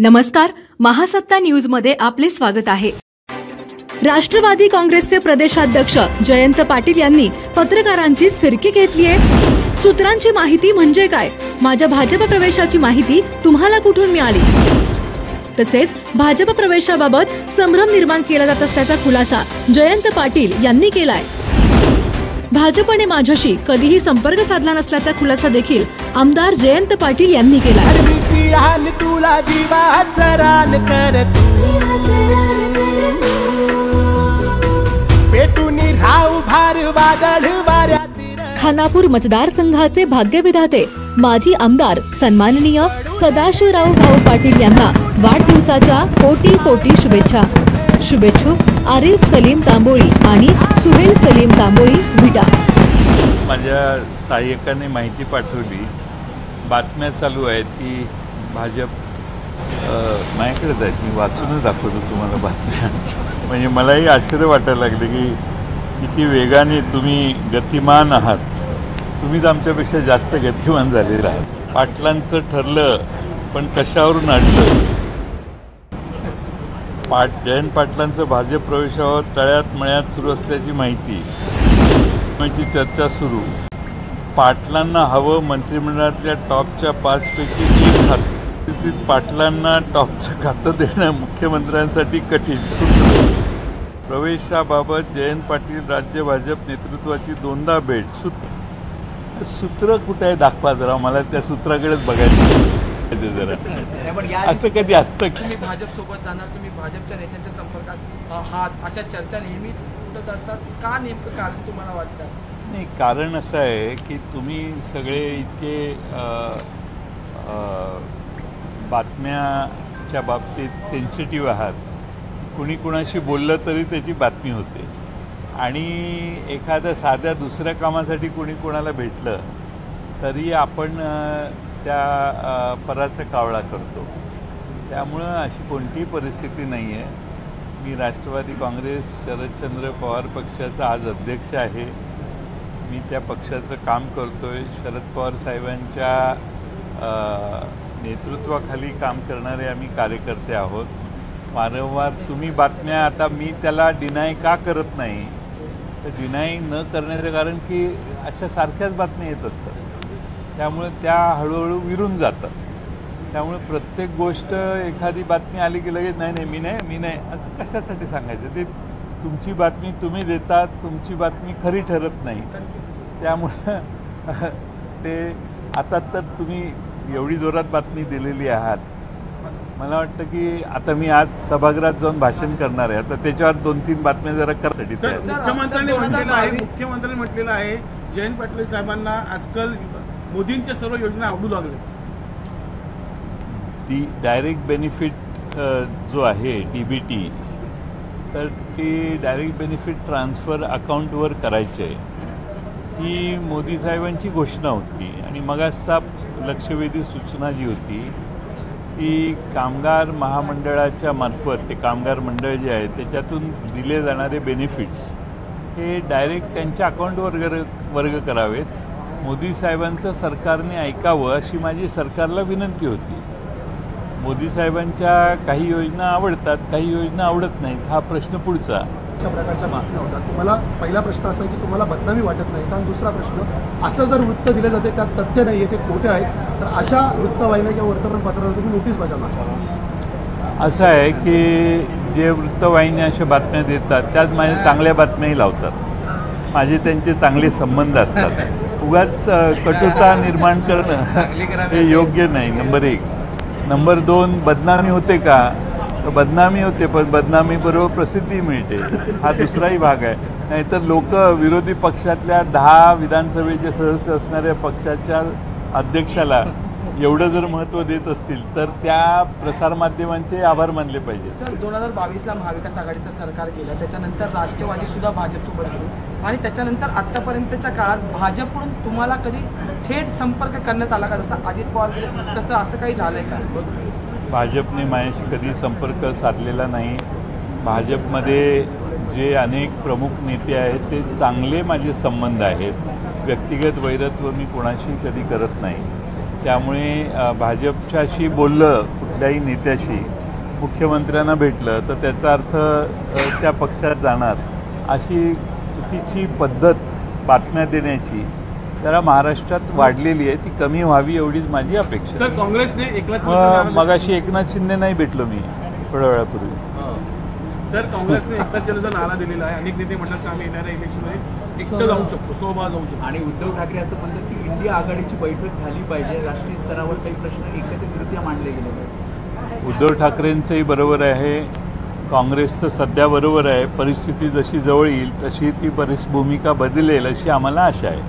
नमस्कार, महासत्ता न्यूजमध्ये आपले स्वागत आहे। राष्ट्रवादी काँग्रेसचे प्रदेशाध्यक्ष जयंत पाटील यांनी पत्रकारांचीच फिरकी घेतली आहे। सूत्रांची माहिती म्हणजे काय, माझ्या भाजप प्रवेशाची माहिती तुम्हाला कुठून मिळाली, तसेच भाजप प्रवेशाबाबत संभ्रम निर्माण केला जात असल्याचा खुलासा जयंत पाटील यांनी केलाय। भाजपने माझ्याशी कधीही संपर्क साधला नसल्याचा खुलासा देखील आमदार जयंत पाटील यांनी केला। खानापूर मतदारसंघाचे भाग्यविधाते माजी आमदार सन्माननीय सदाशिवराव भाऊ पाटील यांना वाढदिवसाच्या कोटी कोटी शुभेच्छा। शुभेच्छुक आरिफ सलीम तांबोळी आणि सुहेल सलीम तांबोळी विटा। माझ्या सहाय्यकाने माहिती पाठवली, बातम्या चालू आहेत की भाजप माझ्याकडेच आहेत, मी वाचूनच दाखवतो तुम्हाला बातम्या। म्हणजे मलाही आश्चर्य वाटायला लागले की किती वेगाने तुम्ही गतिमान आहात, तुम्हीच आमच्यापेक्षा जास्त गतिमान झालेला आहात। पाटलांचं ठरलं पण कशावरून अडलं। जयंत पाटलांचं भाजप प्रवेशावर तळ्यात मळ्यात सुरू असल्याची माहिती, चर्चा सुरू। पाटलांना हवं मंत्रिमंडळातल्या टॉपच्या 5 पैकी 1 खातं, पाटलांना टॉपचं खातं देणं मुख्यमंत्र्यांसाठी कठीण। प्रवेशाबाबत जयंत पाटील राज्य भाजप नेतृत्वाची 2दा भेट। सूत्र कुठे आहे दाखवा जरा, मला त्या सूत्राकडेच बघायचं जरा। असं कधी असतं तुम्ही भाजप सोबत जाणार, तुम्ही भाजपच्या नेत्यांच्या संपर्कात आहात, अशा चर्चा नेहमी उठत असतात, का नेमकं कारण तुम्हाला वाटतं? नाही, कारण असं आहे की तुम्ही सगळे इतके बातम्याच्या बाबतीत सेन्सिटिव्ह आहात। कुणी कुणाशी बोललं तरी त्याची बातमी होते, आणि एखाद्या साध्या दुसऱ्या कामासाठी कुणी कोणाला भेटलं तरी आपण त्या पराचा कावळा करतो। त्यामुळं अशी कोणतीही परिस्थिती नाही आहे। मी राष्ट्रवादी काँग्रेस शरदचंद्र पवार पक्षाचा आज अध्यक्ष आहे। मी त्या पक्षाचं काम करतोय। शरद पवार साहेबांच्या नेतृत्वाखाली काम करणारे आम्ही कार्यकर्ते आहोत। वारंवार तुम्ही बातम्या, आता मी त्याला डिनाय का करत नाही, तर डिनाय न करण्याचं कारण की अशा सारख्याच बातम्या येत असतात, त्यामुळे त्या हळूहळू विरून जातात। त्यामुळे प्रत्येक गोष्ट एखादी बातमी आली की लगेच नाही मी नाही असं कशासाठी सांगायचं? ते तुमची बातमी तुम्ही देतात, तुमची बातमी खरी ठरत नाही। त्यामुळं ते आता तर तुम्ही एवढी जोरात बातमी दिलेली आहात, मला वाटतं की आता मी आज सभागृहात जाऊन भाषण करणार आहे, आता त्याच्यावर 2-3 बातम्या जरा करण्यासाठी। मुख्यमंत्र्यांनी म्हटलेलं आहे जयंत पाटील साहेबांना आजकाल मोदींच्या सर्व योजना आवडू लागल्या। ती डायरेक्ट बेनिफिट जो आहे DBT, तर ती डायरेक्ट बेनिफिट ट्रान्सफर अकाउंटवर करायचे ही मोदी साहेबांची घोषणा होती। आणि मगाचा लक्षवेधी सूचना जी होती ती कामगार महामंडळाच्या मार्फत, ते कामगार मंडळ जे आहे त्याच्यातून दिले जाणारे बेनिफिट्स हे डायरेक्ट त्यांच्या अकाउंटवर वर्ग करावेत। मोदी साहेबांचं सरकारने ऐकावं अशी माझी सरकारला विनंती होती। मोदी साहेबांच्या काही योजना आवडतात, काही योजना आवडत नाहीत, हा प्रश्न पुढचा। अशा प्रकारच्या बातम्या होतात, तुम्हाला पहिला प्रश्न असा की तुम्हाला बदनामी वाटत नाही का? दुसरा प्रश्न, असं जर वृत्त दिले जाते त्यात तथ्य नाही आहे, ते खोटे आहेत, तर अशा वृत्तवाहिन्या किंवा वर्तमानपत्रांना तुम्ही नोटीस बजावणार? असं आहे की जे वृत्तवाहिन्या अशा बातम्या देतात त्यात माझ्या चांगल्या बातम्याही लावतात, माझे त्यांचे चांगले संबंध असतात। उगाच कटुता निर्माण करणं हे योग्य नाही, नंबर 1। नंबर 2, बदनामी होते का? तर बदनामी होते, पण बदनामीबरोबर प्रसिद्धी मिळते, हा दुसराही भाग आहे। नाहीतर लोक विरोधी पक्षातल्या 10 विधानसभेचे सदस्य असणाऱ्या पक्षाच्या अध्यक्षाला एवढं जर महत्त्व देत असतील तर त्या प्रसारमाध्यमांचे आभार मानले पाहिजे। सर, 2022ला महाविकास आघाडीचं सरकार केलं, त्याच्यानंतर राष्ट्रवादी सुद्धा भाजपसोबत गेलो, आणि त्याच्यानंतर आत्तापर्यंतच्या काळात भाजपकडून तुम्हाला कधी थेट संपर्क करण्यात आला का? जसं अजित पवार गेले तसं असं काही झालंय का? भाजपने माझ्याशी कधी संपर्क साधलेला नाही। भाजपमध्ये जे अनेक प्रमुख नेते आहेत ते चांगले माझे संबंध आहेत, व्यक्तिगत वैरत्व मी कोणाशी कधी करत नाही। त्यामुळे भाजपच्याशी बोललं कुठल्याही नेत्याशी मुख्यमंत्र्यांना भेटलं तर त्याचा अर्थ त्या पक्षात जाणार अशी चुकीची पद्धत बातम्या देण्याची जरा महाराष्ट्रात वाढलेली आहे. ती कमी व्हावी एवढीच माझी अपेक्षा. सर, काँग्रेसने एकनाथ मगाशी एकनाथ शिंदे नाही भेटलो मी थोड्या वेळापूर्वी. सर, काँग्रेसने एकनाथ शिंदेचा नारा दिलेला आहे. अनेक नेते म्हणतात की आम्ही येणाऱ्या इलेक्शनमध्ये एकटं जाऊ शकतो, स्वबळ जाऊ शकतो. आणि उद्धव ठाकरे असं म्हणतात की इंडिया आघाडीची बैठक झाली पाहिजे, राष्ट्रीय स्तरावर काही प्रश्न एकत्रितरित्या मांडले गेले पाहिजे. उद्धव ठाकरेंचंही बरोबर आहे, काँग्रेसचं सध्या बरोबर आहे. परिस्थिती जशी जवळ येईल तशी ती भूमिका बदलेल अशी आम्हाला आशा आहे.